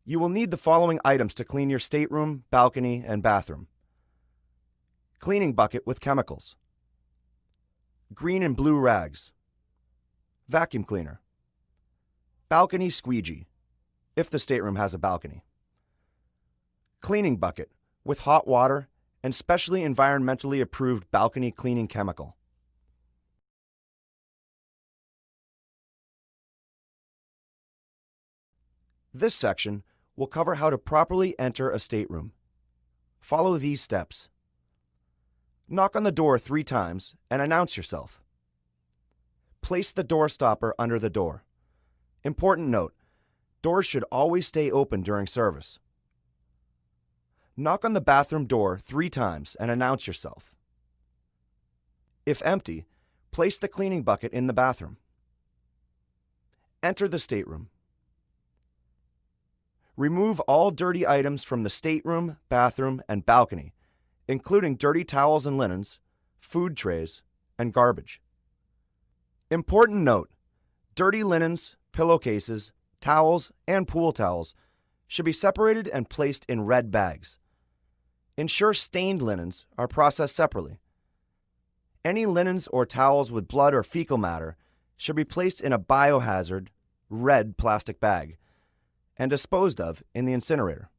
You will need the following items to clean your stateroom, balcony, and bathroom. Cleaning bucket with chemicals. Green and blue rags. Vacuum cleaner. Balcony squeegee, if the stateroom has a balcony. Cleaning bucket with hot water and specially environmentally approved balcony cleaning chemical. This section will cover how to properly enter a stateroom. Follow these steps. Knock on the door 3 times and announce yourself. Place the door stopper under the door. Important note, doors should always stay open during service. Knock on the bathroom door 3 times and announce yourself. If empty, place the cleaning bucket in the bathroom. Enter the stateroom. Remove all dirty items from the stateroom, bathroom, and balcony, including dirty towels and linens, food trays, and garbage. Important note, dirty linens, pillowcases, towels, and pool towels should be separated and placed in red bags. Ensure stained linens are processed separately. Any linens or towels with blood or fecal matter should be placed in a biohazard, red plastic bag and disposed of in the incinerator.